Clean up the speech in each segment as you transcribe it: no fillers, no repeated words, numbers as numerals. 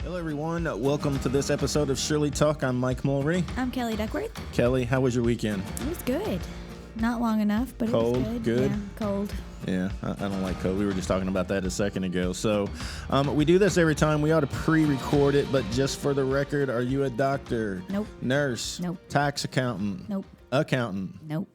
Hello, everyone. Welcome to this episode of Shirley Talk. I'm Mike Mulry. I'm Kelly Duckworth. Kelly, how was your weekend? It was good. Not long enough, but cold, it was good. Good? Yeah, cold. Yeah, I don't like cold. We were just talking about that a second ago. So we do this every time. We ought to pre-record it, but just for the record, are you a doctor? Nope. Nurse? Nope. Tax accountant? Nope. Accountant? Nope.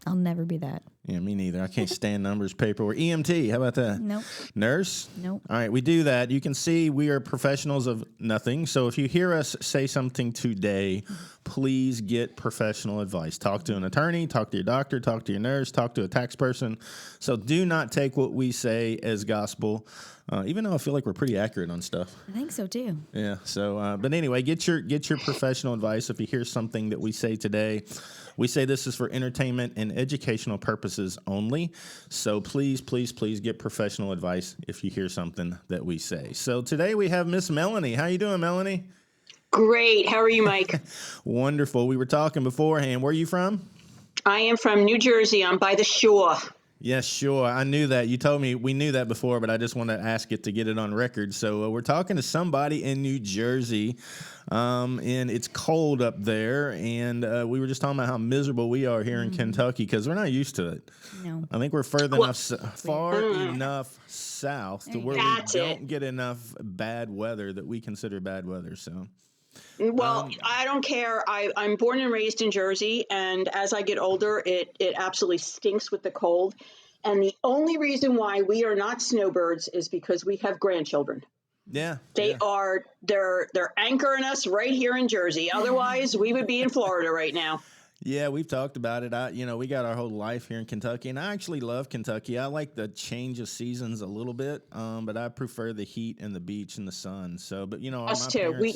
I'll never be that. Yeah, me neither. I can't stand numbers, paperwork. EMT, how about that? Nope. Nurse? Nope. All right, we do that. You can see we are professionals of nothing. So if you hear us say something today, please get professional advice. Talk to an attorney, talk to your doctor, talk to your nurse, talk to a tax person. So do not take what we say as gospel, even though I feel like we're pretty accurate on stuff. I think so too. Yeah. So, but anyway, get your professional advice. If you hear something that we say today, we say this is for entertainment and educational purposes only. So please, please, please get professional advice if you hear something that we say. So today we have Miss Melani. How you doing, Melani? Great. How are you, Mike? Wonderful. We were talking beforehand. Where are you from? I am from New Jersey. I'm by the shore. Yes, sure. I knew that. You told me we knew that before, but I just want to ask it to get it on record. So we're talking to somebody in New Jersey, and it's cold up there. And we were just talking about how miserable we are here in Kentucky because we're not used to it. No. I think we're far enough south to where we don't get enough bad weather that we consider bad weather. So. Well, I don't care. I'm born and raised in Jersey, and as I get older, it absolutely stinks with the cold. And the only reason why we are not snowbirds is because we have grandchildren. Yeah, They're anchoring us right here in Jersey. Otherwise, we would be in Florida right now. Yeah, we've talked about it. We got our whole life here in Kentucky, and I actually love Kentucky. I like the change of seasons a little bit, but I prefer the heat and the beach and the sun. So, but Us too.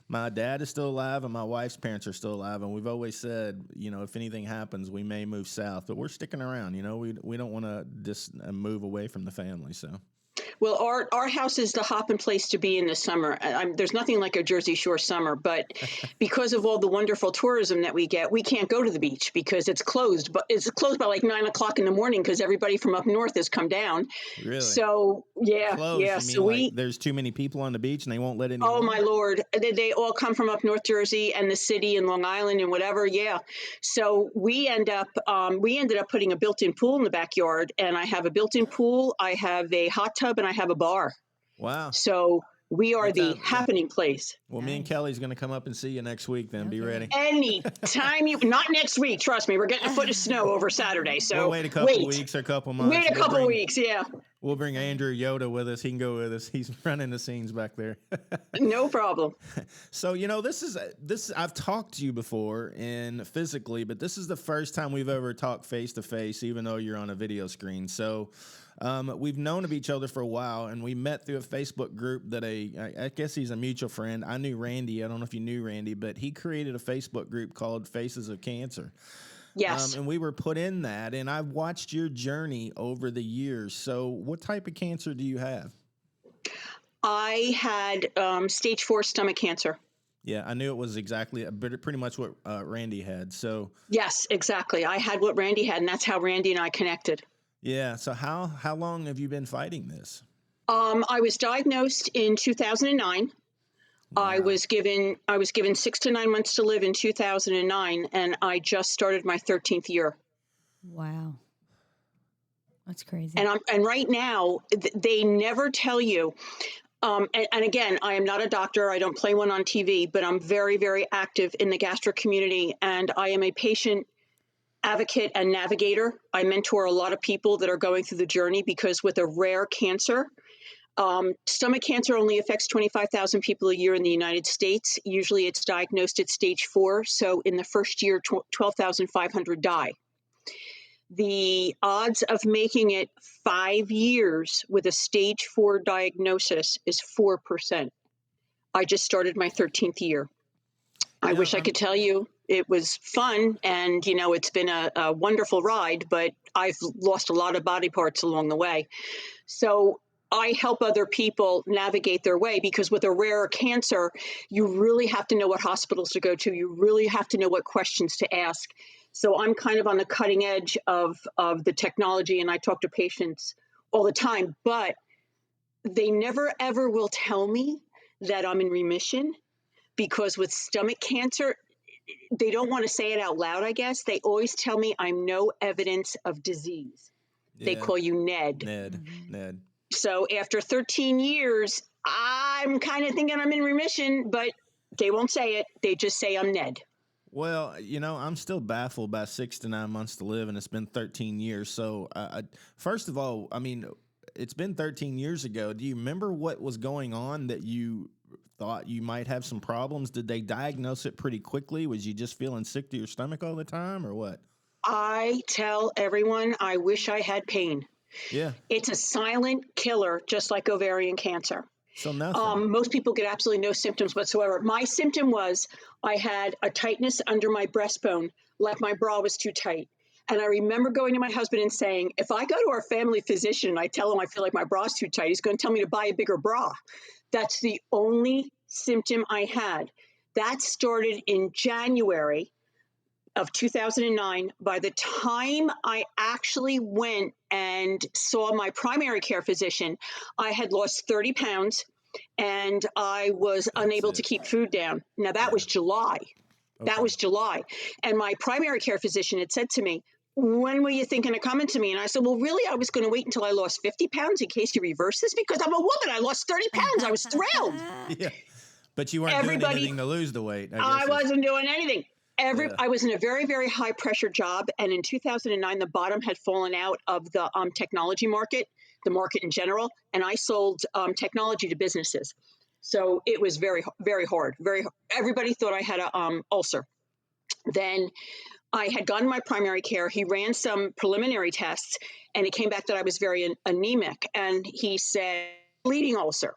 My dad is still alive, and my wife's parents are still alive, and we've always said, if anything happens, we may move south, but we're sticking around. We don't want to just move away from the family. So. Well, our house is the hopping place to be in the summer. There's nothing like a Jersey Shore summer, but because of all the wonderful tourism that we get, we can't go to the beach because it's closed. But it's closed by like 9 o'clock in the morning because everybody from up north has come down. Really? So Closed, yeah. So there's too many people on the beach and they won't let anyone. Oh my Lord, they all come from up North Jersey and the city and Long Island and whatever. Yeah. So we ended up putting a built-in pool in the backyard, and I have a built-in pool. I have a hot tub and I have a bar. Wow. So we are the happening place. Well, me and Kelly's going to come up and see you next week then. Okay. Be ready. Anytime not next week. Trust me, we're getting a foot of snow over Saturday. So we'll wait a couple weeks or a couple months. Wait a couple weeks, yeah. We'll bring Andrew Yoda with us. He can go with us. He's running the scenes back there. No problem. So, this is I've talked to you before and physically, but this is the first time we've ever talked face to face, even though you're on a video screen. So, we've known of each other for a while, and we met through a Facebook group that I guess he's a mutual friend. I knew Randy. I don't know if you knew Randy, but he created a Facebook group called Faces of Cancer. Yes. And we were put in that, and I've watched your journey over the years. So what type of cancer do you have? I had stage 4 stomach cancer. Yeah, I knew it was exactly pretty much what Randy had. So yes, exactly. I had what Randy had, and that's how Randy and I connected. Yeah. So how long have you been fighting this? I was diagnosed in 2009. Wow. I was given 6 to 9 months to live in 2009, and I just started my 13th year. Wow. That's crazy. And right now, they never tell you. And again, I am not a doctor. I don't play one on TV, but I'm very, very active in the gastro community, and I am a patient advocate and navigator. I mentor a lot of people that are going through the journey because with a rare cancer, stomach cancer only affects 25,000 people a year in the United States. Usually it's diagnosed at stage 4. So in the first year, 12,500 die. The odds of making it 5 years with a stage 4 diagnosis is 4%. I just started my 13th year. I wish I could tell you it was fun and, it's been a wonderful ride, but I've lost a lot of body parts along the way. So I help other people navigate their way because with a rare cancer, you really have to know what hospitals to go to. You really have to know what questions to ask. So I'm kind of on the cutting edge of the technology, and I talk to patients all the time, but they never, ever will tell me that I'm in remission, because with stomach cancer, they don't want to say it out loud, I guess. They always tell me I'm no evidence of disease. They Yeah. call you Ned. Ned. So after 13 years, I'm kind of thinking I'm in remission, but they won't say it. They just say I'm Ned. Well, I'm still baffled by 6 to 9 months to live, and it's been 13 years. So, first of all, I mean, it's been 13 years ago. Do you remember what was going on that you thought you might have some problems? Did they diagnose it pretty quickly? Was you just feeling sick to your stomach all the time, or what? I tell everyone I wish I had pain. Yeah. It's a silent killer, just like ovarian cancer. So nothing. Most people get absolutely no symptoms whatsoever. My symptom was I had a tightness under my breastbone, like my bra was too tight. And I remember going to my husband and saying, if I go to our family physician and I tell him I feel like my bra's too tight, he's going to tell me to buy a bigger bra. That's the only symptom I had. That started in January of 2009. By the time I actually went and saw my primary care physician, I had lost 30 pounds and I was unable to keep food down. Now, that was July. Okay. That was July. And my primary care physician had said to me, when were you thinking of coming to me? And I said, well, really, I was going to wait until I lost 50 pounds in case you reverse this, because I'm a woman. I lost 30 pounds. I was thrilled. Yeah. But you weren't doing anything to lose the weight. I wasn't doing anything. Yeah. I was in a very, very high pressure job. And in 2009, the bottom had fallen out of the technology market, the market in general. And I sold technology to businesses. So it was very, very hard. Everybody thought I had a ulcer. Then I had gone to my primary care. He ran some preliminary tests and it came back that I was very anemic. And he said, bleeding ulcer.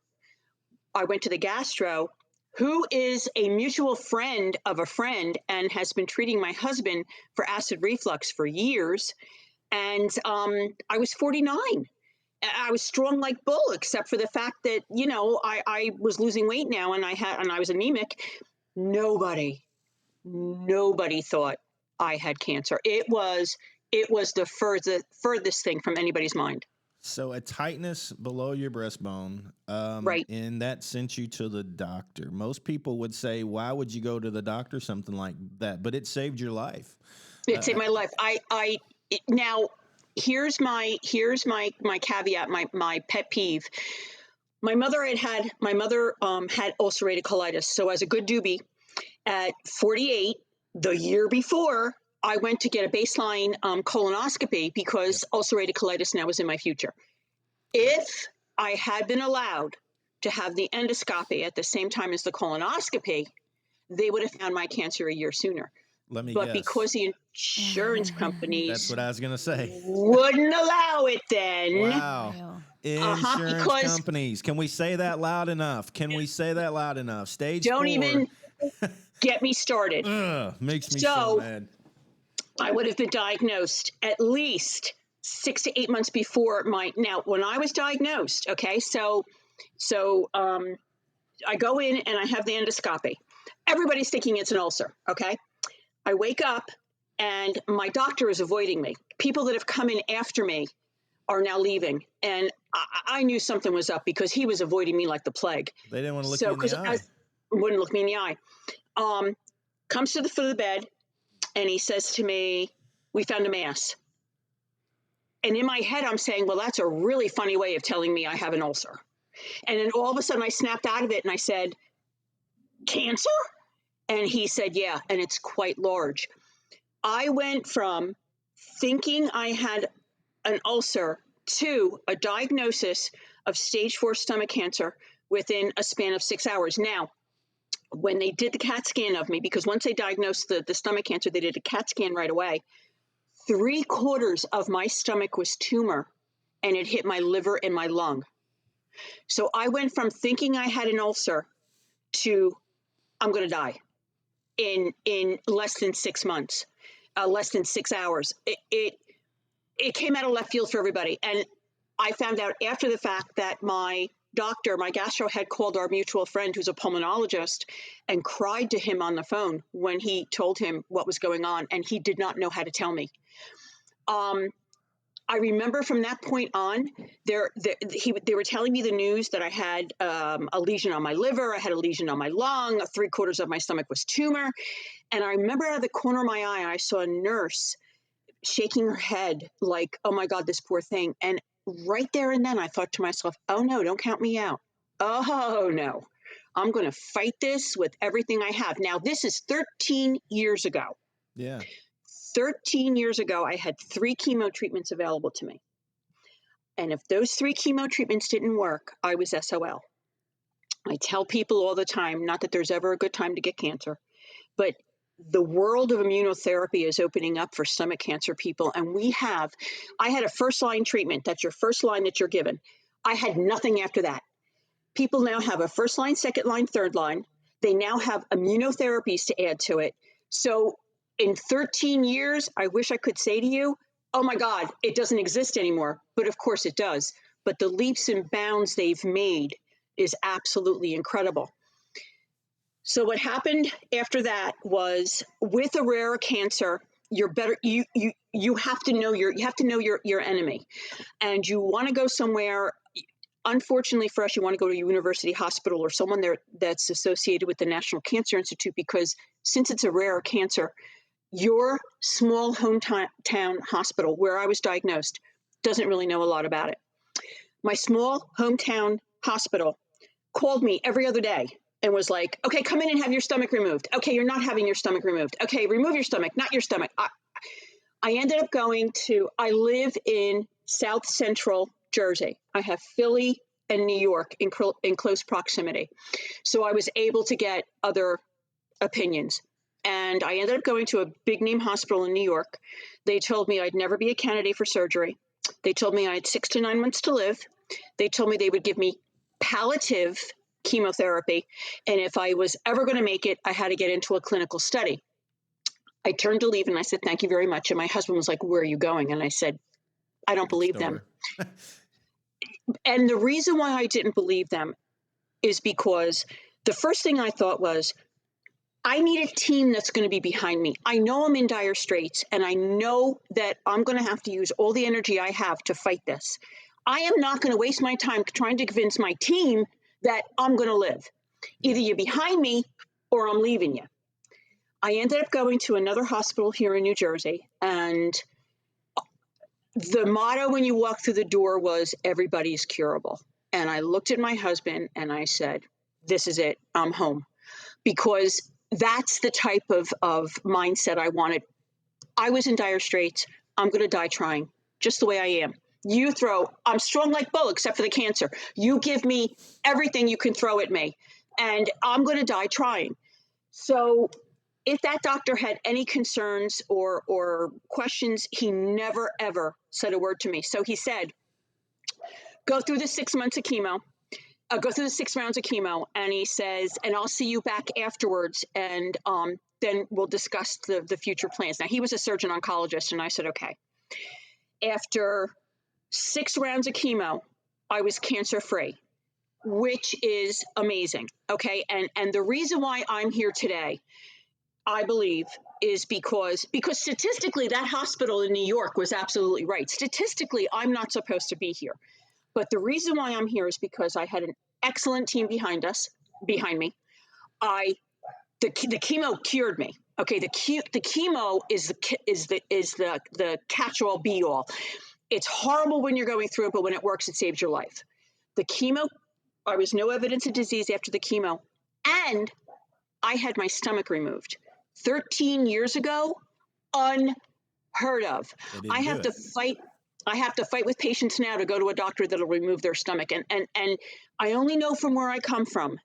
I went to the gastro, who is a mutual friend of a friend and has been treating my husband for acid reflux for years. And I was 49. I was strong like bull, except for the fact that, I was losing weight now and I was anemic. Nobody thought I had cancer. It was the furthest thing from anybody's mind. So a tightness below your breastbone, right. And that sent you to the doctor. Most people would say, why would you go to the doctor, something like that? But it saved your life. It saved my life. Now here's my caveat, my pet peeve. My mother had ulcerative colitis. So as a good doobie, at 48, the year before, I went to get a baseline colonoscopy because ulcerative colitis now was in my future. If I had been allowed to have the endoscopy at the same time as the colonoscopy, they would have found my cancer a year sooner. Let me guess. But because the insurance companies that's what I was going to say. Wouldn't allow it then. Wow. Insurance companies. Can we say that loud enough? Stage don't 4. Even get me started. Makes me so mad. I would have been diagnosed at least 6 to 8 months before when I was diagnosed. Okay. So I go in and I have the endoscopy. Everybody's thinking it's an ulcer. Okay. I wake up and my doctor is avoiding me. People that have come in after me are now leaving. And I knew something was up because he was avoiding me like the plague. They didn't want to look you in the eye. Wouldn't look me in the eye. Comes to the foot of the bed and he says to me, we found a mass. And in my head, I'm saying, well, that's a really funny way of telling me I have an ulcer. And then all of a sudden I snapped out of it and I said, cancer? And he said, yeah, and it's quite large. I went from thinking I had an ulcer to a diagnosis of stage 4 stomach cancer within a span of 6 hours. Now, when they did the CAT scan of me, because once they diagnosed the stomach cancer, they did a CAT scan right away. 3/4 of my stomach was tumor and it hit my liver and my lung. So I went from thinking I had an ulcer to I'm going to die in less than 6 months, less than 6 hours. It came out of left field for everybody. And I found out after the fact that my doctor, my gastro, had called our mutual friend who's a pulmonologist and cried to him on the phone when he told him what was going on. And he did not know how to tell me. I remember from that point on, they were telling me the news that I had a lesion on my liver, I had a lesion on my lung, 3/4 of my stomach was tumor. And I remember out of the corner of my eye, I saw a nurse shaking her head like, oh my God, this poor thing. And right there and then I thought to myself, oh no, don't count me out. Oh no, I'm going to fight this with everything I have. Now, this is 13 years ago. Yeah. 13 years ago, I had 3 chemo treatments available to me. And if those 3 chemo treatments didn't work, I was SOL. I tell people all the time, not that there's ever a good time to get cancer, but the world of immunotherapy is opening up for stomach cancer people. And I had a first line treatment. That's your first line that you're given. I had nothing after that. People now have a first line, second line, third line. They now have immunotherapies to add to it. So in 13 years, I wish I could say to you, oh my God, it doesn't exist anymore. But of course it does. But the leaps and bounds they've made is absolutely incredible. So what happened after that was, with a rare cancer, you're better. You have to know your enemy, and you want to go somewhere. Unfortunately for us, you want to go to a university hospital or someone there that's associated with the National Cancer Institute, because since it's a rare cancer, your small hometown hospital where I was diagnosed doesn't really know a lot about it. My small hometown hospital called me every other day and was like, okay, come in and have your stomach removed. Okay, you're not having your stomach removed. Okay, remove your stomach, not your stomach. I ended up I live in South Central Jersey. I have Philly and New York in close proximity. So I was able to get other opinions. And I ended up going to a big name hospital in New York. They told me I'd never be a candidate for surgery. They told me I had 6 to 9 months to live. They told me they would give me palliative chemotherapy. And if I was ever going to make it, I had to get into a clinical study. I turned to leave and I said, thank you very much. And my husband was like, where are you going? And I said, I don't believe them. And the reason why I didn't believe them is because the first thing I thought was, I need a team that's going to be behind me. I know I'm in dire straits, and I know that I'm going to have to use all the energy I have to fight this. I am not going to waste my time trying to convince my team that I'm going to live. Either you're behind me or I'm leaving you. I ended up going to another hospital here in New Jersey, and the motto when you walk through the door was, everybody's curable. And I looked at my husband and I said, this is it, I'm home. Because that's the type of mindset I wanted. I was in dire straits. I'm going to die trying, just the way I am. I'm strong like bull, except for the cancer. You give me everything you can throw at me, and I'm going to die trying. So if that doctor had any concerns or questions, he never, ever said a word to me. So he said, go through the 6 months of chemo. Go through the 6 rounds of chemo, and he says, and I'll see you back afterwards, and then we'll discuss the future plans. Now, he was a surgeon oncologist, and I said, okay. After 6 rounds of chemo, I was cancer-free, which is amazing, okay? And the reason why I'm here today, I believe, is because statistically, that hospital in New York was absolutely right. Statistically, I'm not supposed to be here. But the reason why I'm here is because I had an excellent team behind me. The chemo cured me. Okay, the chemo is the catch-all be-all. It's horrible when you're going through it, but when it works, it saves your life. The chemo, there was no evidence of disease after the chemo, and I had my stomach removed 13 years ago. Unheard of. I have to fight with patients now to go to a doctor that'll remove their stomach. And I only know from where I come from.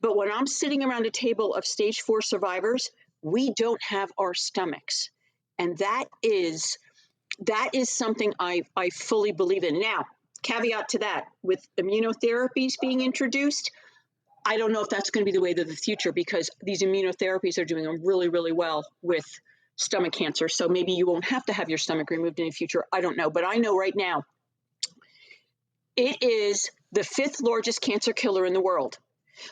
But when I'm sitting around a table of stage 4 survivors, we don't have our stomachs. And that is something I fully believe in. Now, caveat to that, with immunotherapies being introduced, I don't know if that's going to be the way to the future, because these immunotherapies are doing really, really well with stomach cancer. So maybe you won't have to have your stomach removed in the future. I don't know. But I know right now, it is the 5th largest cancer killer in the world.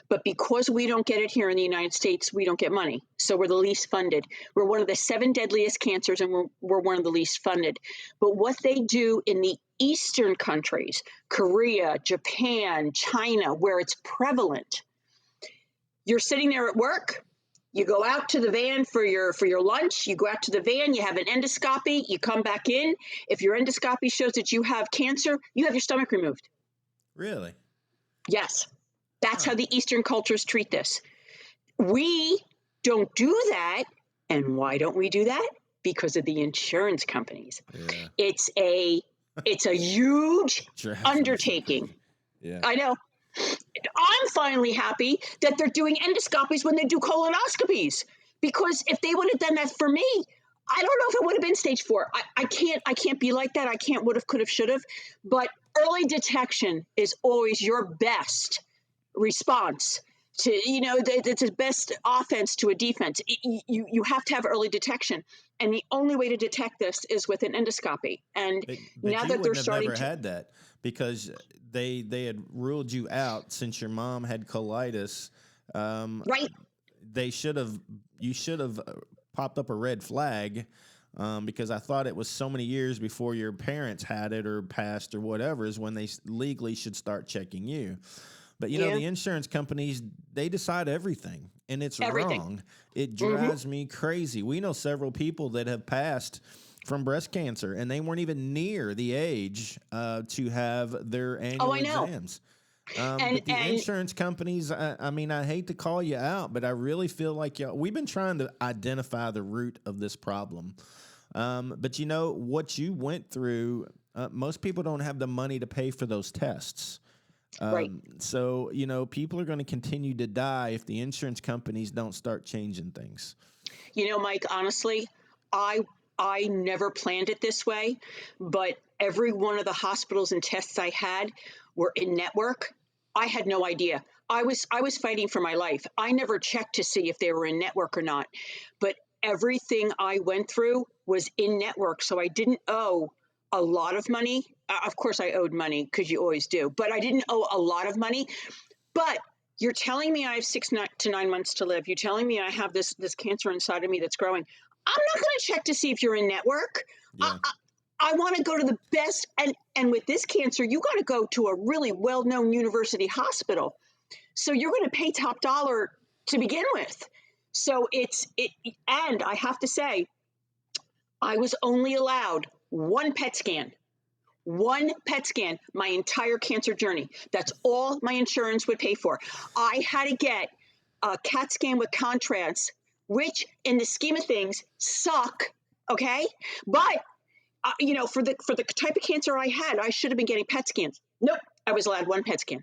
But because we don't get it here in the United States, we don't get money. So we're the least funded. We're one of the 7 deadliest cancers, and we're one of the least funded. But what they do in the Eastern countries, Korea, Japan, China, where it's prevalent, you're sitting there at work. You go out to the van for your lunch. You go out to the van. You have an endoscopy. You come back in. If your endoscopy shows that you have cancer, you have your stomach removed. Really? Yes, that's how the Eastern cultures treat this. We don't do that. And why don't we do that? Because of the insurance companies. Yeah. It's a huge Drives me undertaking. crazy. Yeah. I know. I'm finally happy that they're doing endoscopies when they do colonoscopies, because if they would have done that for me, I don't know if it would have been stage 4. I can't be like that. I can't, would have, could have, should have. But early detection is always your best response to, it's the best offense to a defense. You have to have early detection. And the only way to detect this is with an endoscopy. And But now you that they're wouldn't have starting never to, had that because they had ruled you out since your mom had colitis. right? You should have popped up a red flag because I thought it was so many years before your parents had it or passed or whatever is when they legally should start checking you. But you know, the insurance companies, they decide everything, and it's Everything. wrong. It drives me crazy. We know several people that have passed from breast cancer, and they weren't even near the age to have their annual exams. But the insurance companies, I mean, I hate to call you out, but I really feel like we've been trying to identify the root of this problem. But you know, what you went through, most people don't have the money to pay for those tests. Right. So, you know, people are going to continue to die if the insurance companies don't start changing things. You know, Mike, honestly, I never planned it this way, but every one of the hospitals and tests I had were in network. I had no idea. I was fighting for my life. I never checked to see if they were in network or not. But everything I went through was in network, so I didn't owe a lot of money. Of course, I owed money because you always do, but I didn't owe a lot of money. But you're telling me I have 6 to 9 months to live. You're telling me I have this cancer inside of me that's growing. I'm not going to check to see if you're in network. Yeah. I want to go to the best. And with this cancer, you got to go to a really well-known university hospital. So you're going to pay top dollar to begin with. So and I have to say, I was only allowed one PET scan my entire cancer journey. That's all my insurance would pay for. I had to get a CAT scan with contrast, which in the scheme of things suck. Okay. But for the type of cancer I had, I should have been getting PET scans. Nope. I was allowed one PET scan,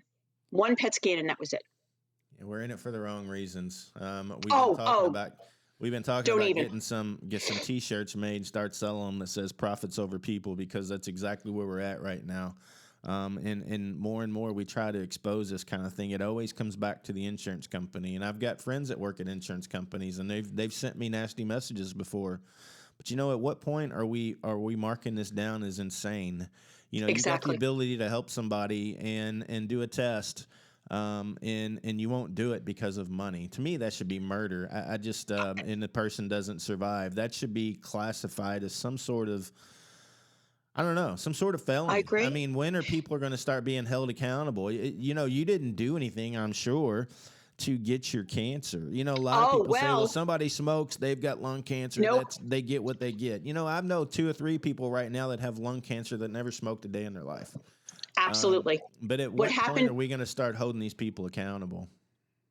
and that was it. Yeah, we're in it for the wrong reasons. We've been talking Don't about even. get some T-shirts made, start selling them that says "Profits over People" because that's exactly where we're at right now. And more we try to expose this kind of thing. It always comes back to the insurance company. And I've got friends that work at insurance companies, and they've sent me nasty messages before. But you know, at what point are we marking this down as insane? You know, Exactly. you got the ability to help somebody and do a test. And you won't do it because of money. To me, that should be murder. I just and the person doesn't survive. That should be classified as some sort of, I don't know, some sort of felony. I agree. I mean, when are people going to start being held accountable? You know, you didn't do anything, I'm sure, to get your cancer. You know, a lot of people say, well, somebody smokes, they've got lung cancer. Nope. They get what they get. You know, I know 2 or 3 people right now that have lung cancer that never smoked a day in their life. Absolutely. But at what point are we going to start holding these people accountable?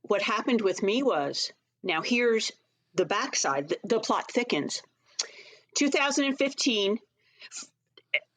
What happened with me was, now here's the backside, the plot thickens. 2015,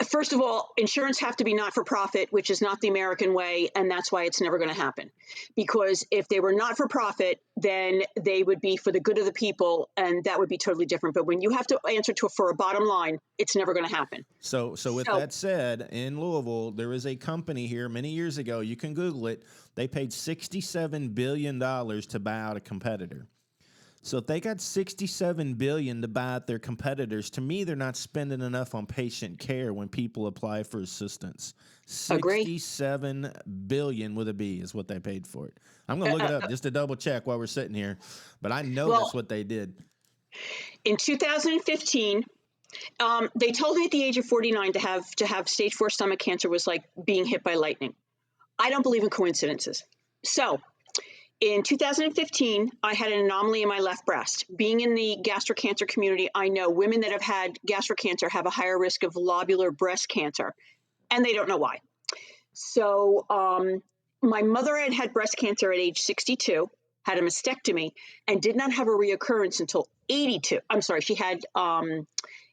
first of all, insurance have to be not-for-profit, which is not the American way, and that's why it's never going to happen. Because if they were not-for-profit, then they would be for the good of the people, and that would be totally different. But when you have to answer for a bottom line, it's never going to happen. So with that said, in Louisville, there is a company here many years ago. You can Google it. They paid $67 billion to buy out a competitor. So if they got 67 billion to buy out their competitors, to me they're not spending enough on patient care when people apply for assistance. Agree. 67 billion with a B is what they paid for it. I'm going to look it up just to double check while we're sitting here, but I know Well, that's what they did. in 2015, they told me at the age of 49 to have stage 4 stomach cancer was like being hit by lightning. I don't believe in coincidences. So in 2015, I had an anomaly in my left breast. Being in the gastric cancer community, I know women that have had gastric cancer have a higher risk of lobular breast cancer, and they don't know why. So my mother had breast cancer at age 62, had a mastectomy, and did not have a reoccurrence until 82. I'm sorry, she had a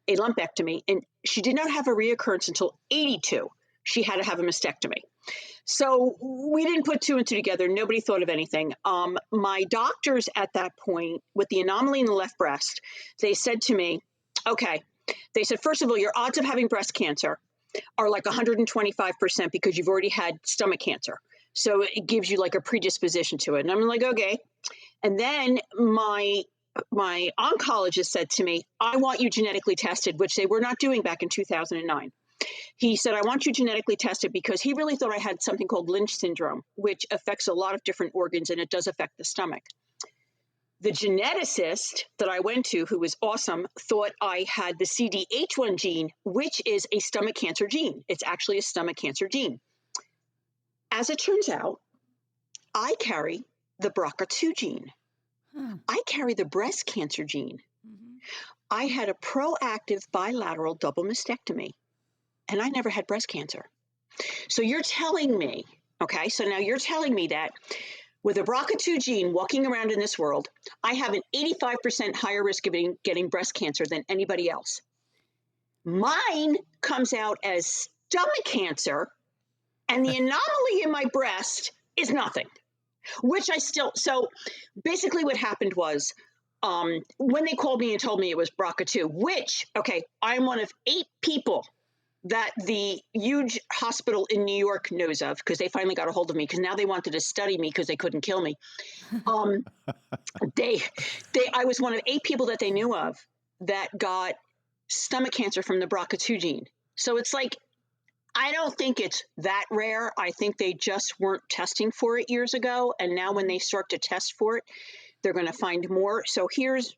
lumpectomy, and she did not have a reoccurrence until 82. She had to have a mastectomy. So we didn't put two and two together. Nobody thought of anything. My doctors at that point, with the anomaly in the left breast, they said to me, okay, they said, first of all, your odds of having breast cancer are like 125% because you've already had stomach cancer. So it gives you like a predisposition to it. And I'm like, okay. And then my oncologist said to me, I want you genetically tested, which they were not doing back in 2009. He said, I want you genetically tested because he really thought I had something called Lynch syndrome, which affects a lot of different organs, and it does affect the stomach. The geneticist that I went to, who was awesome, thought I had the CDH1 gene, which is a stomach cancer gene. It's actually a stomach cancer gene. As it turns out, I carry the BRCA2 gene. I carry the breast cancer gene. I had a proactive bilateral double mastectomy, and I never had breast cancer. So you're telling me, okay, so now you're telling me that with a BRCA2 gene walking around in this world, I have an 85% higher risk of getting breast cancer than anybody else. Mine comes out as stomach cancer, and the anomaly in my breast is nothing, which so basically what happened was, when they called me and told me it was BRCA2, which, okay, I'm one of 8 people that the huge hospital in New York knows of, because they finally got a hold of me, because now they wanted to study me because they couldn't kill me. I was one of 8 people that they knew of that got stomach cancer from the BRCA2 gene. So it's like, I don't think it's that rare. I think they just weren't testing for it years ago. And now when they start to test for it, they're going to find more. So here's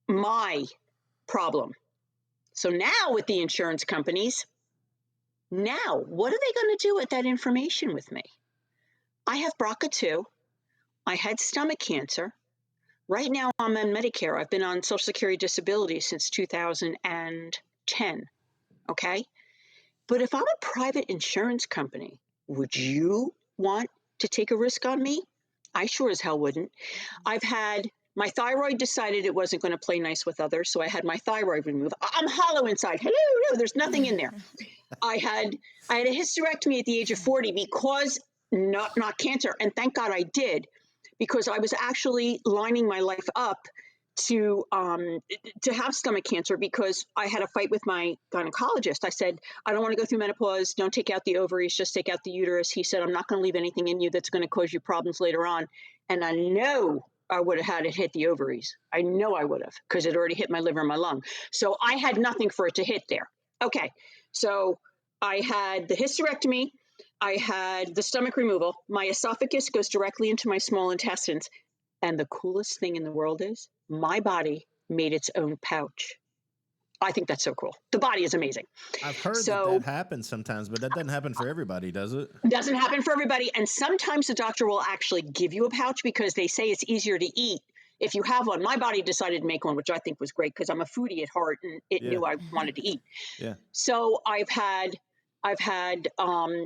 my problem. So now with the insurance companies, now what are they going to do with that information with me? I have BRCA2. I had stomach cancer. Right now I'm on Medicare. I've been on Social Security disability since 2010. Okay? But if I'm a private insurance company, would you want to take a risk on me? I sure as hell wouldn't. I've had my thyroid decided it wasn't going to play nice with others, so I had my thyroid removed. I'm hollow inside. Hello, no, there's nothing in there. I had a hysterectomy at the age of 40 because not cancer, and thank God I did, because I was actually lining my life up to have stomach cancer, because I had a fight with my gynecologist. I said, I don't want to go through menopause. Don't take out the ovaries, just take out the uterus. He said, I'm not going to leave anything in you that's going to cause you problems later on. And I know I would have had it hit the ovaries. I know I would have, because it already hit my liver and my lung. So I had nothing for it to hit there. Okay. So I had the hysterectomy. I had the stomach removal. My esophagus goes directly into my small intestines. And the coolest thing in the world is my body made its own pouch. I think that's so cool. The body is amazing. I've heard that happens sometimes, but that doesn't happen for everybody, does it? Doesn't happen for everybody. And sometimes the doctor will actually give you a pouch because they say it's easier to eat if you have one. My body decided to make one, which I think was great because I'm a foodie at heart, and it knew I wanted to eat. Yeah. So I've had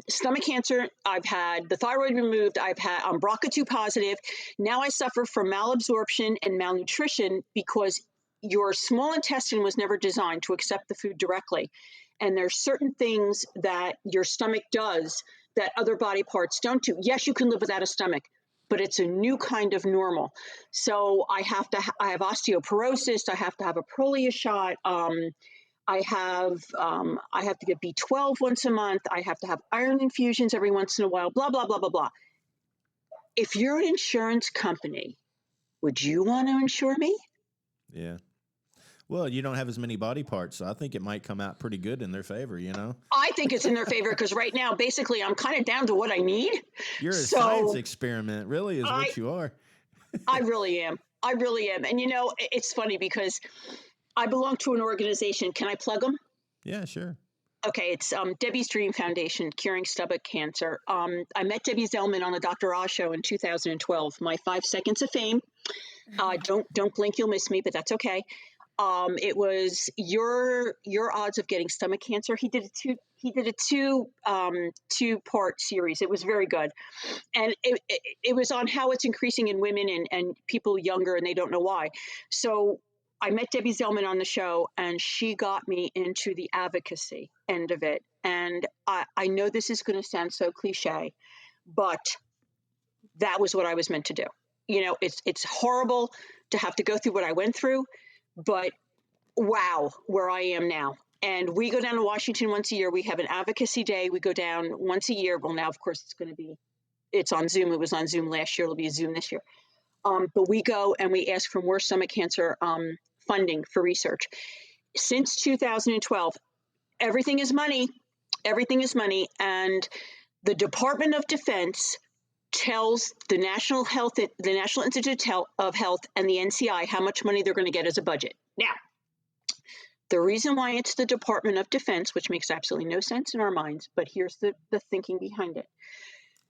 stomach cancer. I've had the thyroid removed. I'm BRCA2 positive. Now I suffer from malabsorption and malnutrition because your small intestine was never designed to accept the food directly. And there's certain things that your stomach does that other body parts don't do. Yes, you can live without a stomach, but it's a new kind of normal. So I have osteoporosis. I have to have a Prolia shot. I have to get B12 once a month. I have to have iron infusions every once in a while, blah, blah, blah, blah, blah. If you're an insurance company, Would you want to insure me? Yeah. Well, you don't have as many body parts, so I think it might come out pretty good in their favor, you know? I think it's in their favor because right now, basically, I'm kind of down to what I need. You're a science So experiment, really, is I, what you are. I really am. I really am. And it's funny because I belong to an organization. Can I plug them? Yeah, sure. Okay, it's Debbie's Dream Foundation, Curing Stomach Cancer. I met Debbie Zellman on the Dr. Oz show in 2012. My 5 seconds of fame. Don't blink, you'll miss me, but that's okay. It was your odds of getting stomach cancer. He did a two-part series. It was very good, and it was on how it's increasing in women and people younger, and they don't know why. So I met Debbie Zellman on the show, and she got me into the advocacy end of it. And I know this is going to sound so cliche, but that was what I was meant to do. It's horrible to have to go through what I went through, but wow, where I am now. And we go down to Washington once a year. We have an advocacy day. We go down once a year. Well, now, of course, it's on Zoom. It was on Zoom last year. It'll be Zoom this year. But we go and we ask for more stomach cancer funding for research. Since 2012, everything is money. Everything is money. And the Department of Defense tells the National Institute of Health and the NCI how much money they're going to get as a budget. Now, the reason why it's the Department of Defense, which makes absolutely no sense in our minds, but here's the thinking behind it.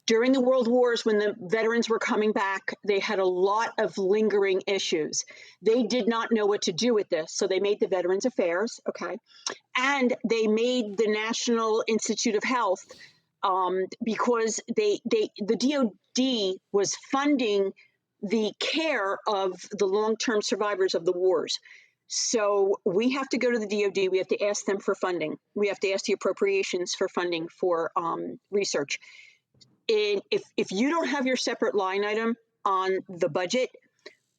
During the World Wars, when the veterans were coming back, they had a lot of lingering issues. They did not know what to do with this, so they made the Veterans Affairs, okay? And they made the National Institute of Health because the DOD was funding the care of the long-term survivors of the wars. So we have to go to the DOD. We have to ask them for funding. We have to ask the appropriations for funding for research. If you don't have your separate line item on the budget,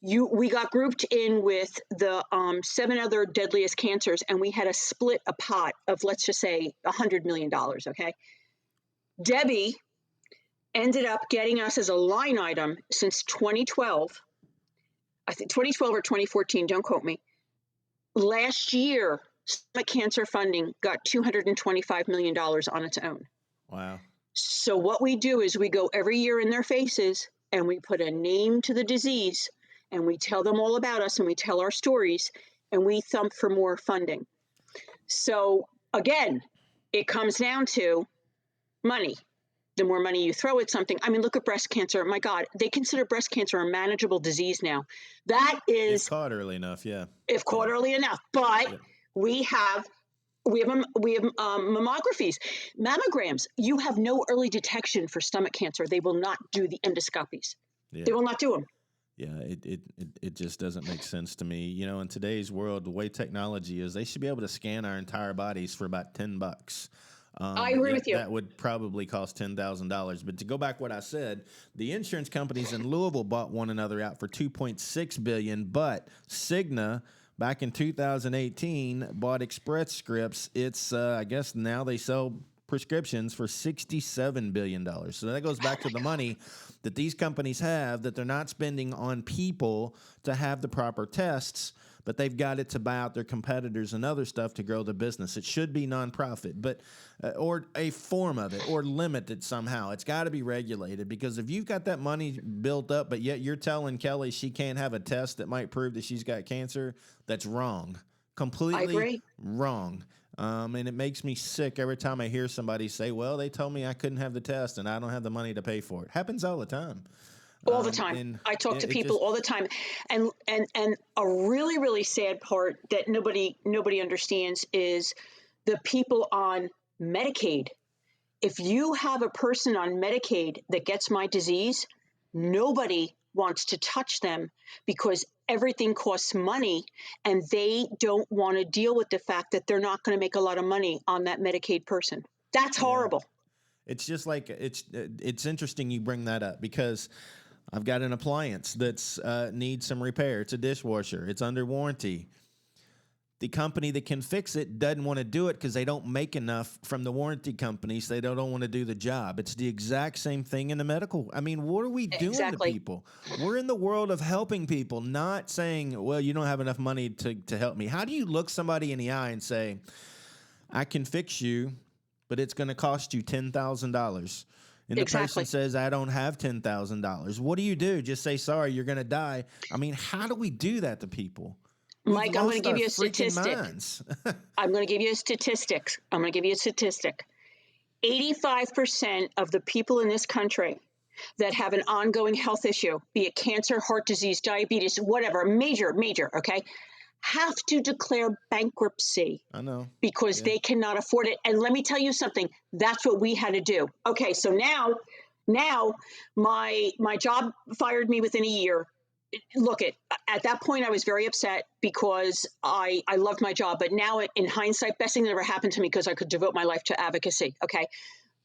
we got grouped in with the 7 other deadliest cancers, and we had to split a pot of, let's just say, $100 million, okay? Debbie ended up getting us as a line item since 2012. I think 2012 or 2014, don't quote me. Last year, stomach cancer funding got $225 million on its own. Wow. So what we do is we go every year in their faces and we put a name to the disease and we tell them all about us and we tell our stories and we thump for more funding. So again, it comes down to money. The more money you throw at something, I mean, look at breast cancer. My God, they consider breast cancer a manageable disease now. That is, if caught early enough, yeah. If caught early enough, but yeah. we have mammographies, mammograms. You have no early detection for stomach cancer. They will not do the endoscopies. Yeah. They will not do them. Yeah, it just doesn't make sense to me. In today's world, the way technology is, they should be able to scan our entire bodies for about $10. I agree with you. That would probably cost $10,000. But to go back what I said, the insurance companies in Louisville bought one another out for $2.6 billion, but Cigna back in 2018 bought Express Scripts. It's I guess now they sell prescriptions for $67 billion. So that goes back to the money that these companies have that they're not spending on people to have the proper tests, but they've got it to buy out their competitors and other stuff to grow the business. It should be nonprofit, but or a form of it, or limited somehow. It's got to be regulated, because if you've got that money built up, but yet you're telling Kelly she can't have a test that might prove that she's got cancer, that's wrong. Completely wrong. And it makes me sick every time I hear somebody say, well, they told me I couldn't have the test and I don't have the money to pay for it. Happens all the time. All the time. I talk to people all the time. And a really, really sad part that nobody understands is the people on Medicaid. If you have a person on Medicaid that gets my disease, nobody wants to touch them because everything costs money and they don't want to deal with the fact that they're not going to make a lot of money on that Medicaid person. That's horrible. Yeah. It's just like, it's interesting you bring that up, because I've got an appliance that's needs some repair. It's a dishwasher. It's under warranty. the company that can fix it doesn't want to do it because they don't make enough from the warranty companies. They don't want to do the job. It's the exact same thing in the medical. I mean, what are we doing to people? We're in the world of helping people, not saying, well, you don't have enough money to help me. How do you look somebody in the eye and say, I can fix you, but it's going to cost you $10,000? And the person says, I don't have $10,000. What do? Just say, sorry, you're going to die. I mean, how do we do that to people? Mike, I'm going to give you a statistic. I'm going to give you a statistic. 85% of the people in this country that have an ongoing health issue, be it cancer, heart disease, diabetes, whatever, major, okay, have to declare bankruptcy. I know. Because they cannot afford it. And let me tell you something. That's what we had to do. Okay, so now my job fired me within a year. Look, at that point, I was very upset because I loved my job. But now, in hindsight, best thing that ever happened to me because I could devote my life to advocacy. Okay,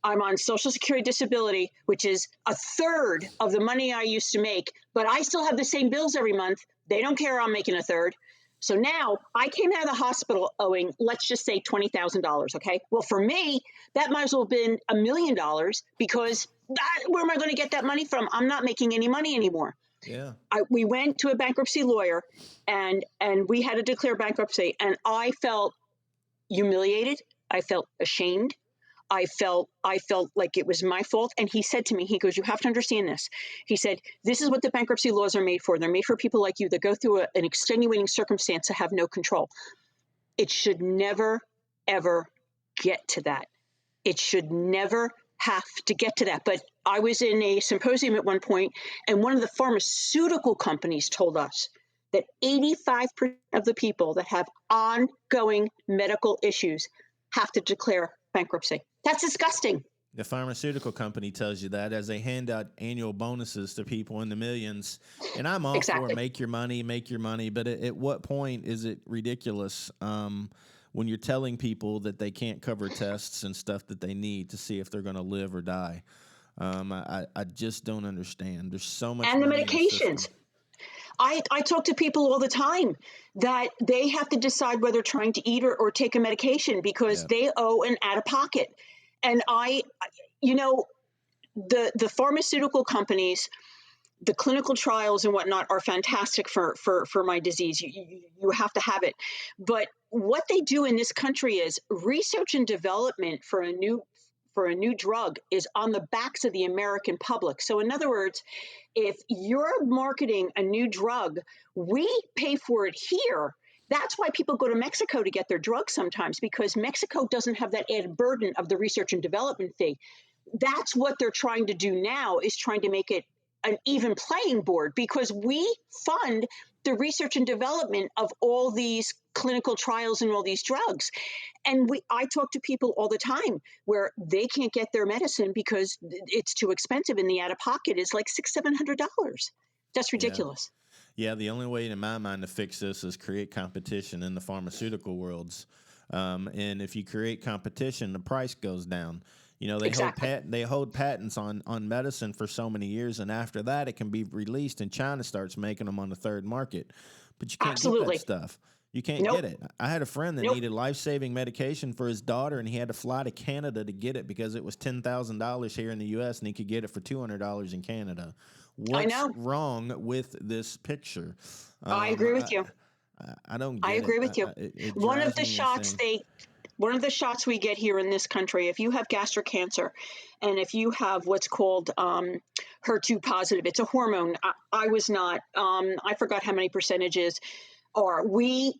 I'm on Social Security disability, which is a third of the money I used to make. But I still have the same bills every month. They don't care I'm making a third. So now I came out of the hospital owing, let's just say $20,000. Okay. Well, for me, that might as well have been $1 million because where am I going to get that money from? I'm not making any money anymore. Yeah. We went to a bankruptcy lawyer and we had to declare bankruptcy, and I felt humiliated. I felt ashamed. I felt like it was my fault. And he said to me, he goes, you have to understand this. He said, this is what the bankruptcy laws are made for. They're made for people like you that go through an extenuating circumstance to have no control. It should never, ever get to that. It should never have to get to that. But I was in a symposium at one point, and one of the pharmaceutical companies told us that 85% of the people that have ongoing medical issues have to declare bankruptcy. That's disgusting. The pharmaceutical company tells you that as they hand out annual bonuses to people in the millions. And I'm all for make your money. But at what point is it ridiculous when you're telling people that they can't cover tests and stuff that they need to see if they're going to live or die? I just don't understand. There's so much. And the medications. I talk to people all the time that they have to decide whether trying to eat or take a medication because they owe an out-of-pocket. And the pharmaceutical companies, the clinical trials and whatnot are fantastic for my disease. You have to have it. But what they do in this country is research and development for a new drug is on the backs of the American public. So in other words, if you're marketing a new drug, we pay for it here. That's why people go to Mexico to get their drugs sometimes, because Mexico doesn't have that added burden of the research and development fee. That's what they're trying to do now, is trying to make it an even playing board, because we fund the research and development of all these clinical trials and all these drugs. And I talk to people all the time where they can't get their medicine because it's too expensive, and the out-of-pocket is like $600-700. That's ridiculous. Yeah, the only way in my mind to fix this is create competition in the pharmaceutical worlds. And if you create competition, the price goes down. You know, they hold patents on medicine for so many years, and after that, it can be released, and China starts making them on the third market. But you can't get that stuff. You can't get it. I had a friend that needed life-saving medication for his daughter, and he had to fly to Canada to get it because it was $10,000 here in the U.S., and he could get it for $200 in Canada. What's wrong with this picture? I agree with you. I don't get it. I agree with you. One of the shots we get here in this country, if you have gastric cancer and if you have what's called HER2 positive, it's a hormone. I was not, I forgot how many percentages are. We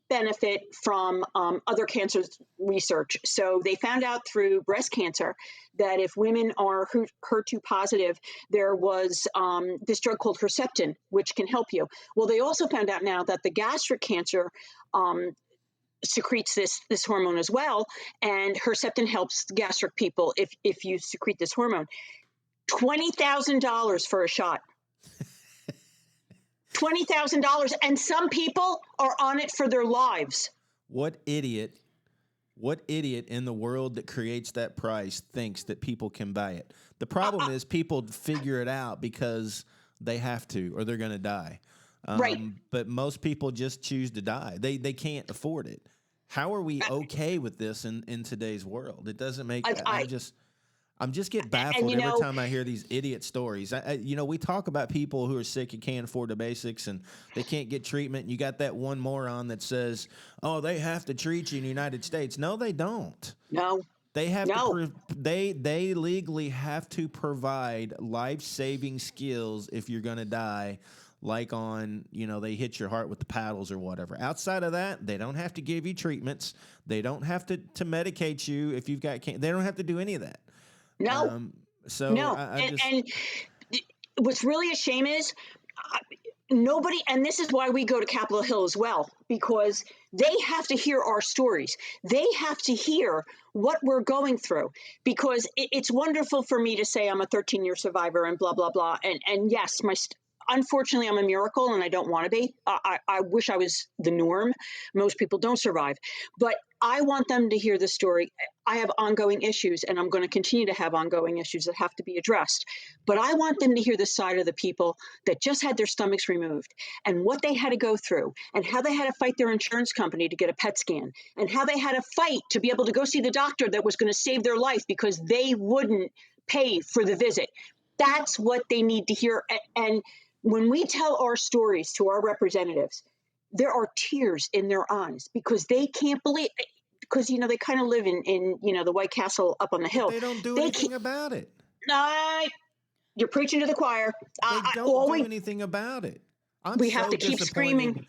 benefit from other cancers research. So they found out through breast cancer that if women are HER2 positive, there was this drug called Herceptin, which can help you. Well, they also found out now that the gastric cancer secretes this hormone as well, and Herceptin helps gastric people if you secrete this hormone. $20,000 for a shot. $20,000, and some people are on it for their lives. What idiot in the world that creates that price thinks that people can buy it? The problem is people figure it out because they have to, or they're going to die. Right. But most people just choose to die. They can't afford it. How are we okay with this in today's world? It doesn't make. I'm just get baffled every time I hear these idiot stories. We talk about people who are sick and can't afford the basics and they can't get treatment. And you got that one moron that says, "Oh, they have to treat you in the United States." No, they don't. No. They have to. They legally have to provide life-saving skills if you're going to die. Like on, they hit your heart with the paddles or whatever. Outside of that, they don't have to give you treatments. They don't have to medicate you if you've got cancer. They don't have to do any of that. No. No. And what's really a shame is nobody, and this is why we go to Capitol Hill as well, because they have to hear our stories. They have to hear what we're going through, because it's wonderful for me to say I'm a 13-year survivor and blah, blah, blah. And yes, unfortunately, I'm a miracle and I don't want to be. I wish I was the norm. Most people don't survive. But I want them to hear the story. I have ongoing issues and I'm going to continue to have ongoing issues that have to be addressed. But I want them to hear the side of the people that just had their stomachs removed and what they had to go through and how they had to fight their insurance company to get a PET scan and how they had to fight to be able to go see the doctor that was going to save their life because they wouldn't pay for the visit. That's what they need to hear. And when we tell our stories to our representatives, there are tears in their eyes because they can't believe, because, they kind of live in the White Castle up on the hill. They don't do anything about it. You're preaching to the choir. They don't do anything about it. We have to keep screaming.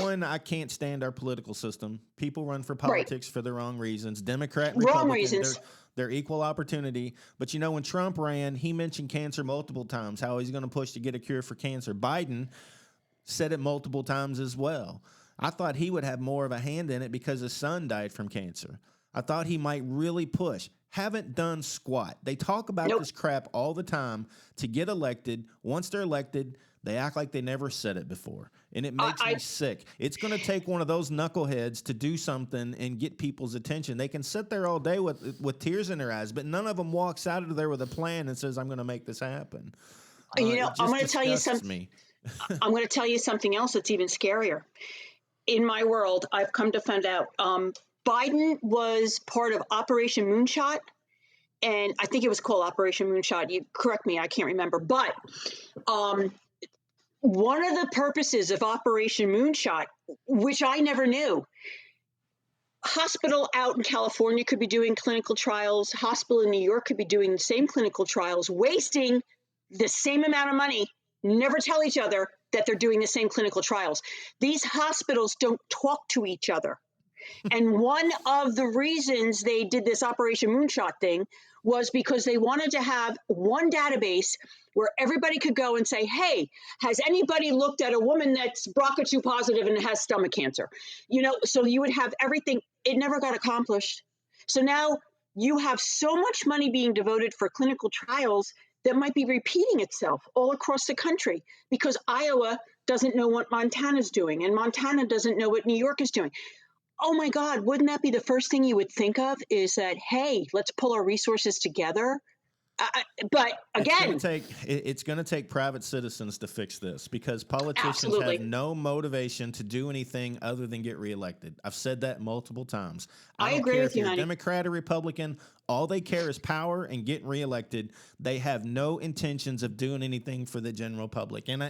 One, I can't stand our political system. People run for politics for the wrong reasons. Democrat and Wrong Republican, reasons. They're equal opportunity. But when Trump ran, he mentioned cancer multiple times, how he's going to push to get a cure for cancer. Biden said it multiple times as well. I thought he would have more of a hand in it because his son died from cancer. I thought he might really push. Haven't done squat. They talk about this crap all the time to get elected. Once they're elected, they act like they never said it before. And it makes me sick. It's going to take one of those knuckleheads to do something and get people's attention. They can sit there all day with tears in their eyes, but none of them walks out of there with a plan and says, "I'm going to make this happen." I'm going to tell you something. I'm going to tell you something else that's even scarier. In my world, I've come to find out Biden was part of Operation Moonshot. And I think it was called Operation Moonshot. You correct me, I can't remember. But one of the purposes of Operation Moonshot, which I never knew, hospital out in California could be doing clinical trials. Hospital in New York could be doing the same clinical trials, wasting the same amount of money, never tell each other that they're doing the same clinical trials. These hospitals don't talk to each other. And one of the reasons they did this Operation Moonshot thing was because they wanted to have one database where everybody could go and say, "Hey, has anybody looked at a woman that's BRCA2 positive and has stomach cancer?" So you would have everything. It never got accomplished. So now you have so much money being devoted for clinical trials that might be repeating itself all across the country because Iowa doesn't know what Montana's doing and Montana doesn't know what New York is doing. Oh my God, wouldn't that be the first thing you would think of is that, hey, let's pull our resources together? But again, it's going to take private citizens to fix this because politicians have no motivation to do anything other than get reelected. I've said that multiple times. I agree with you, if you're honey. Democrat or Republican, all they care is power and getting reelected. They have no intentions of doing anything for the general public. And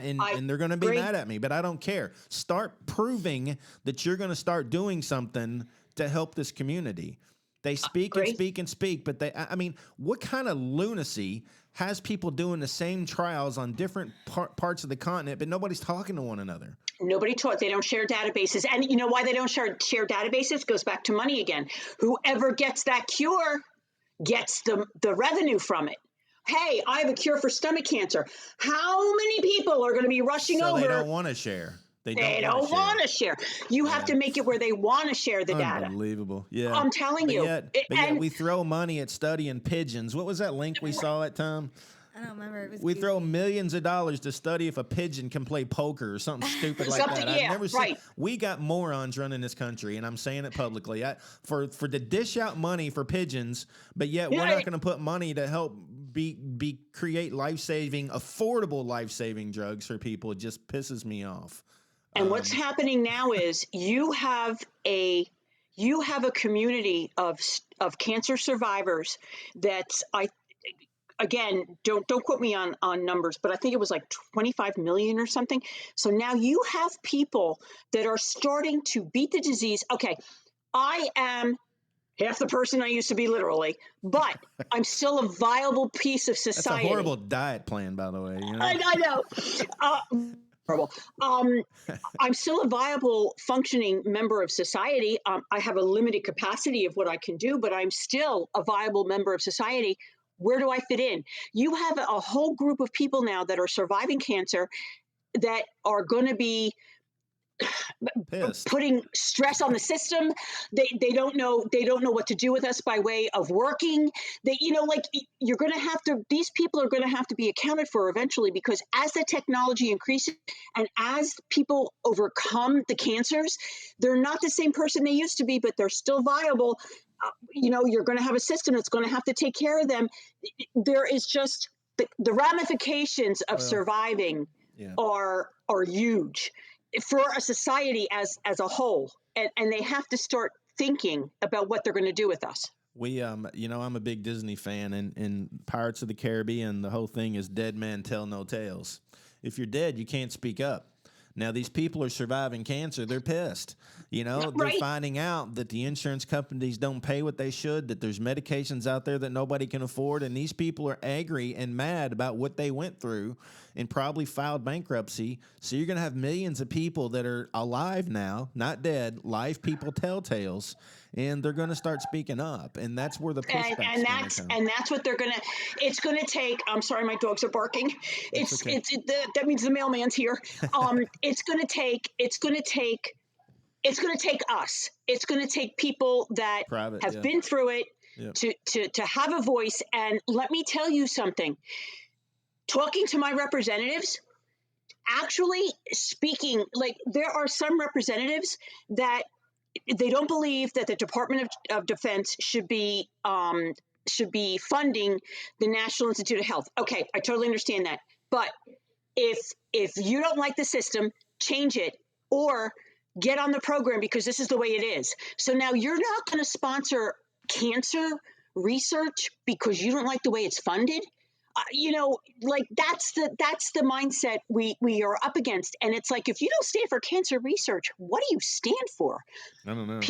they're going to be mad at me, but I don't care. Start proving that you're going to start doing something to help this community. They speak and speak and speak, but what kind of lunacy has people doing the same trials on different parts of the continent, but nobody's talking to one another? Nobody taught. They don't share databases. And you know why they don't share databases? Goes back to money again. Whoever gets that cure gets the revenue from it. Hey, I have a cure for stomach cancer. How many people are going to be rushing over? They don't want to share. They don't want to share. You have to make it where they want to share the data. Unbelievable. Yeah. I'm telling you. Yet we throw money at studying pigeons. What was that link we saw at Tom? I don't remember. It was We throw goofy. millions of dollars to study if a pigeon can play poker or something stupid like Something, that. I've yeah, never seen. right. We got morons running this country, and I'm saying it publicly. For to dish out money for pigeons, but yet we're Yeah. not going to put money to help create affordable life saving drugs for people. It just pisses me off. And what's happening now is you have a community of cancer survivors that's again, don't quote me on numbers, but I think it was like 25 million or something. So now you have people that are starting to beat the disease. Okay, I am half the person I used to be, literally, but I'm still a viable piece of That's a society. horrible diet plan, by the way. You know? I know. Horrible. I'm still a viable, functioning member of society. I have a limited capacity of what I can do, but I'm still a viable member of society. Where do I fit in? You have a whole group of people now that are surviving cancer that are going to be Pissed. putting stress on the system. They don't know what to do with us by way of working. You're going to have to, these people are going to have to be accounted for eventually, because as the technology increases and as people overcome the cancers, they're not the same person they used to be, but they're still viable. You're going to have a system that's going to have to take care of them. There is just the ramifications of surviving are huge for a society as a whole, and they have to start thinking about what they're going to do with us. I'm a big Disney fan, and Pirates of the Caribbean, the whole thing is dead man tell no tales. If you're dead, you can't speak up. Now, these people are surviving cancer. They're pissed. They're finding out that the insurance companies don't pay what they should, that there's medications out there that nobody can afford, and these people are angry and mad about what they went through and probably filed bankruptcy. So you're going to have millions of people that are alive now, not dead, live people tell tales, and they're going to start speaking up, and that's where the pushback's going to come. And that's what it's going to take. I'm sorry, my dogs are barking. That means the mailman's here. It's going to take us. It's going to take people that have been through it to have a voice. And let me tell you something. Talking to my representatives, actually speaking, like, there are some representatives that they don't believe that the Department of Defense should be funding the National Institute of Health. Okay, I totally understand that. But if you don't like the system, change it or get on the program, because this is the way it is. So now you're not going to sponsor cancer research because you don't like the way it's funded. That's the mindset we are up against. And it's like, if you don't stand for cancer research, what do you stand for? I don't know.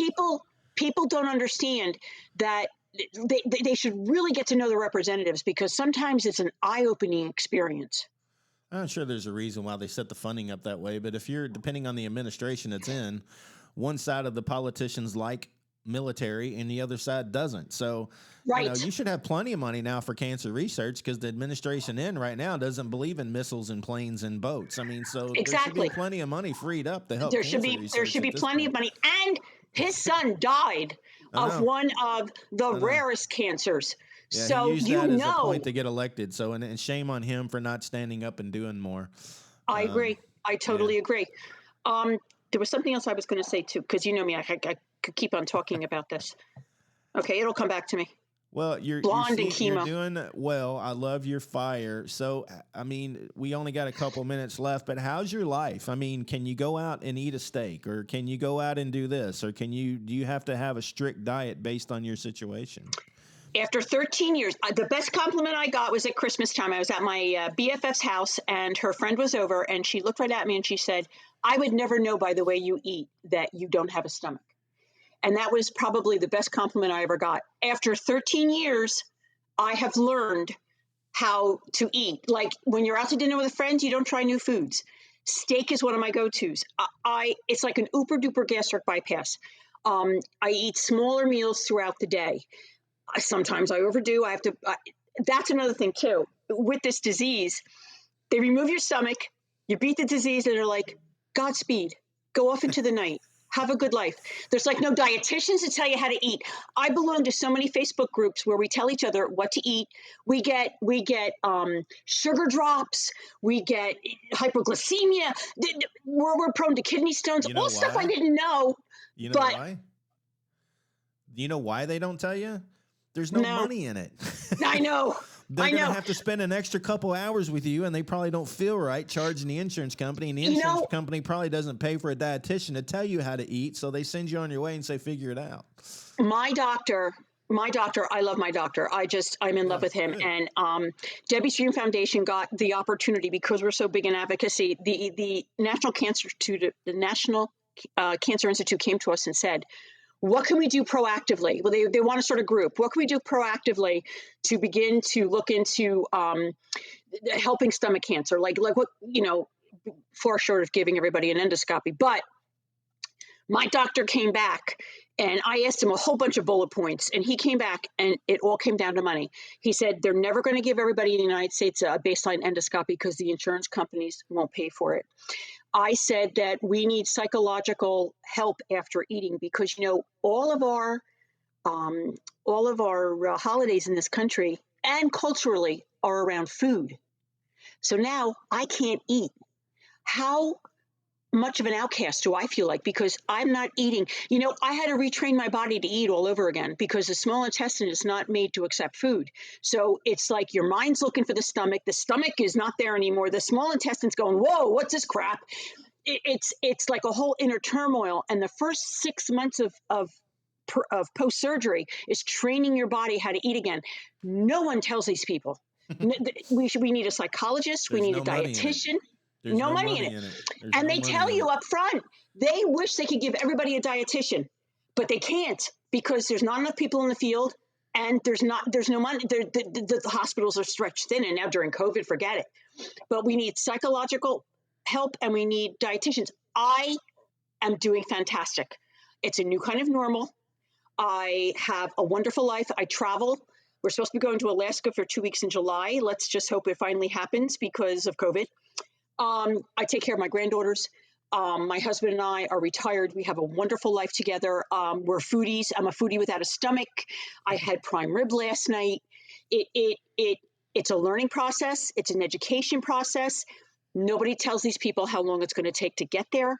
People don't understand that they should really get to know the representatives, because sometimes it's an eye-opening experience. I'm sure there's a reason why they set the funding up that way, but if you're depending on the administration that's in, one side of the politicians like military and the other side doesn't. So, you should have plenty of money now for cancer research, because the administration in right now doesn't believe in missiles and planes and boats. I mean, so exactly. There should be plenty of money freed up to help. There should be plenty of money. And his son died of one of the rarest cancers. Yeah, so he used that as a point to get elected. So, and shame on him for not standing up and doing more. I agree. I totally agree. There was something else I was going to say too, because you know me, I could keep on talking about this. Okay, it'll come back to me. Well, you're doing well. I love your fire. So, I mean, we only got a couple minutes left, but how's your life? I mean, can you go out and eat a steak, or can you go out and do this, or do you have to have a strict diet based on your situation? After 13 years, the best compliment I got was at Christmas time. I was at my BFF's house, and her friend was over, and she looked right at me and she said, "I would never know by the way you eat that you don't have a stomach." And that was probably the best compliment I ever got. After 13 years, I have learned how to eat. Like, when you're out to dinner with a friend, you don't try new foods. Steak is one of my go-tos. It's like an uber duper gastric bypass. I eat smaller meals throughout the day. Sometimes I overdo. That's another thing too. With this disease, they remove your stomach, you beat the disease, and they're like, Godspeed, go off into the night. Have a good life. There's like no dietitians to tell you how to eat. I belong to so many Facebook groups where we tell each other what to eat. We get sugar drops. We get hypoglycemia. We're prone to kidney stones. You All know stuff I why? didn't know. You know But why? You know why they don't tell you? There's no no, money in it. I know. They're I going to know. have to spend an extra couple hours with you, and they probably don't feel right charging the insurance company. And the You insurance know, company probably doesn't pay for a dietitian to tell you how to eat, so they send you on your way and say, figure it out. my doctor, I love my doctor. I'm in love Yeah, with him. good. And Debbie's Dream Foundation got the opportunity because we're so big in advocacy. The National Cancer Institute, the National Cancer Institute came to us and said, what can we do proactively? Well, they want to start a group. What can we do proactively to begin to look into helping stomach cancer? Like what, far short of giving everybody an endoscopy. But my doctor came back and I asked him a whole bunch of bullet points, and he came back and it all came down to money. He said they're never going to give everybody in the United States a baseline endoscopy because the insurance companies won't pay for it. I said that we need psychological help after eating because all of our holidays in this country and culturally are around food. So now I can't eat. How much of an outcast do I feel like because I'm not eating? I had to retrain my body to eat all over again because the small intestine is not made to accept food. So it's like your mind's looking for the stomach. The stomach is not there anymore. The small intestine's going, whoa, what's this crap? It's like a whole inner turmoil. And the first 6 months of post surgery is training your body how to eat again. No one tells these people. We need a psychologist. We There's need a no money in it. dietitian. There's No no money in money it. in it. There's And no they money tell in you it. up front, they wish they could give everybody a dietitian, but they can't because there's not enough people in the field and there's no money. The hospitals are stretched thin, and now during COVID, forget it. But we need psychological help and we need dietitians. I am doing fantastic. It's a new kind of normal. I have a wonderful life. I travel. We're supposed to be going to Alaska for 2 weeks in July. Let's just hope it finally happens because of COVID. I take care of my granddaughters. My husband and I are retired. We have a wonderful life together. We're foodies. I'm a foodie without a stomach. I had prime rib last night. It's a learning process. It's an education process. Nobody tells these people how long it's going to take to get there.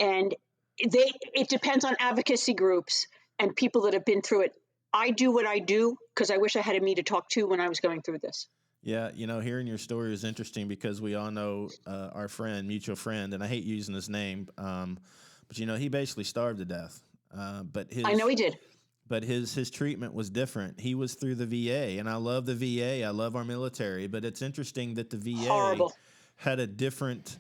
And it depends on advocacy groups and people that have been through it. I do what I do because I wish I had a me to talk to when I was going through this. Yeah, hearing your story is interesting because we all know our mutual friend, and I hate using his name, but he basically starved to death. I know he did. But his treatment was different. He was through the VA, and I love the VA. I love our military, but it's interesting that the VA Horrible. had a different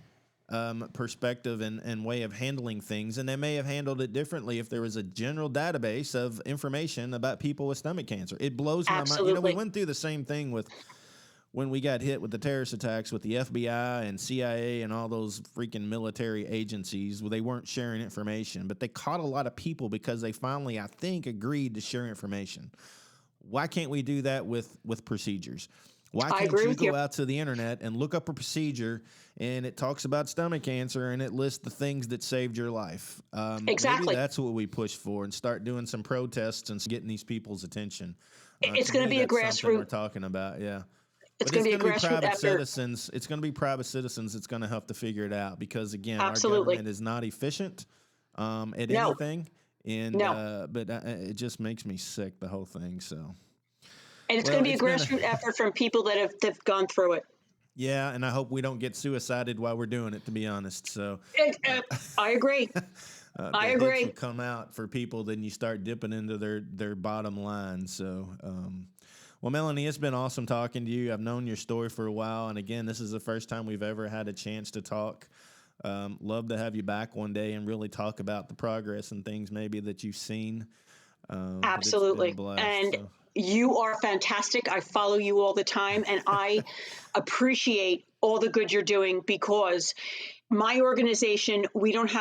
perspective and way of handling things, and they may have handled it differently if there was a general database of information about people with stomach cancer. It blows my mind. Absolutely. We went through the same thing with when we got hit with the terrorist attacks with the FBI and CIA and all those freaking military agencies. They weren't sharing information, but they caught a lot of people because they finally, I think, agreed to share information. Why can't we do that with procedures? Why can't you go out to the internet and look up a procedure and it talks about stomach cancer and it lists the things that saved your life? Exactly. Maybe that's what we push for and start doing some protests and getting these people's attention. It's going to be a grassroots. We're talking about, yeah. It's going to be a grassroots effort. Citizens. It's going to be private citizens that's going to have to figure it out because, again, Absolutely. Our government is not efficient at anything. And but it just makes me sick, the whole thing. So, and it's going to be a grassroots effort from people that have gone through it. Yeah, and I hope we don't get suicided while we're doing it, to be honest. So I agree. I agree. Will come out for people, then you start dipping into their bottom line. So, well, Melanie, it's been awesome talking to you. I've known your story for a while, and again, this is the first time we've ever had a chance to talk. Love to have you back one day and really talk about the progress and things maybe that you've seen. Absolutely. You are fantastic. I follow you all the time, and I appreciate all the good you're doing because my organization, we don't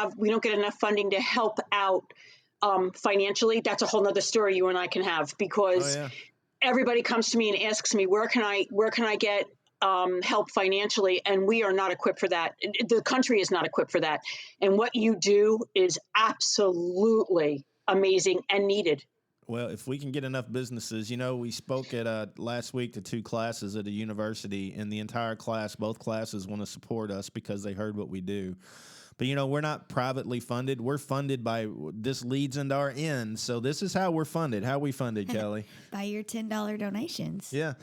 get enough funding to help out financially. That's a whole nother story you and I can have because everybody comes to me and asks me, where can I get help financially, and we are not equipped for that. The country is not equipped for that. And what you do is absolutely amazing and needed. Well, if we can get enough businesses, we spoke at last week to 2 classes at a university, and the entire class, both classes want to support us because they heard what we do. But, we're not privately funded. We're funded by, this leads into our end. So this is how we're funded. How are we funded, Kelly? By your $10 donations. Yeah.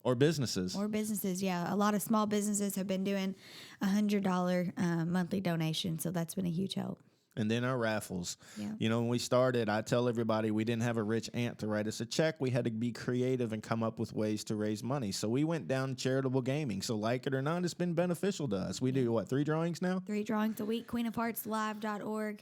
Or businesses. Or businesses, yeah. A lot of small businesses have been doing $100 monthly donation, so that's been a huge help. And then our raffles. Yeah. When we started, I tell everybody we didn't have a rich aunt to write us a check. We had to be creative and come up with ways to raise money. So we went down charitable gaming. So like it or not, it's been beneficial to us. We do, 3 drawings now? 3 drawings a week. QueenofHeartsLive.org.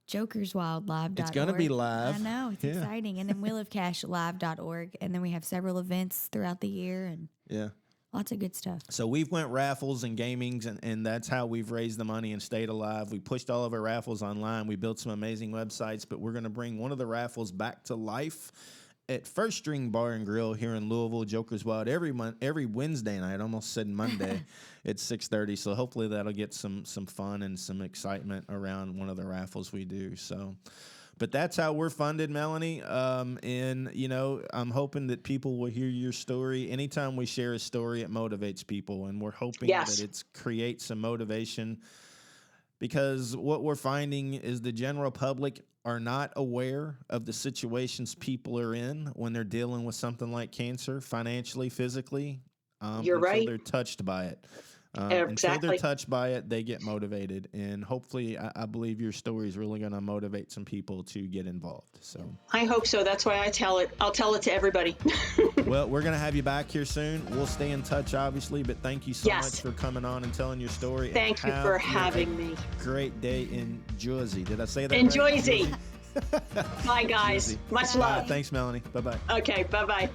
JokersWildLive.org. It's going to be live. I know. It's exciting. And then WheelOfCashLive.org. And then we have several events throughout the year. And yeah. Lots of good stuff. So we've went raffles and gamings, and that's how we've raised the money and stayed alive. We pushed all of our raffles online. We built some amazing websites, but we're going to bring one of the raffles back to life at First String Bar and Grill here in Louisville, Jokers Wild, every Wednesday night. I almost said Monday at 6:30. So hopefully that'll get some fun and some excitement around one of the raffles we do. So. But that's how we're funded, Melanie. And, I'm hoping that people will hear your story. Anytime we share a story, it motivates people. And we're hoping that it creates some motivation, because what we're finding is the general public are not aware of the situations people are in when they're dealing with something like cancer, financially, physically. You're right. They're touched by it. Exactly. Until they're touched by it, they get motivated. And hopefully, I believe your story is really going to motivate some people to get involved. So I hope so. That's why I tell it. I'll tell it to everybody. Well, we're going to have you back here soon. We'll stay in touch, obviously. But thank you so much for coming on and telling your story. Thank you for having me. Great day in Jersey. Did I say that in right? Jersey. Bye, guys. Jersey. Much love. Thanks, Melanie. Bye-bye. Okay, bye-bye.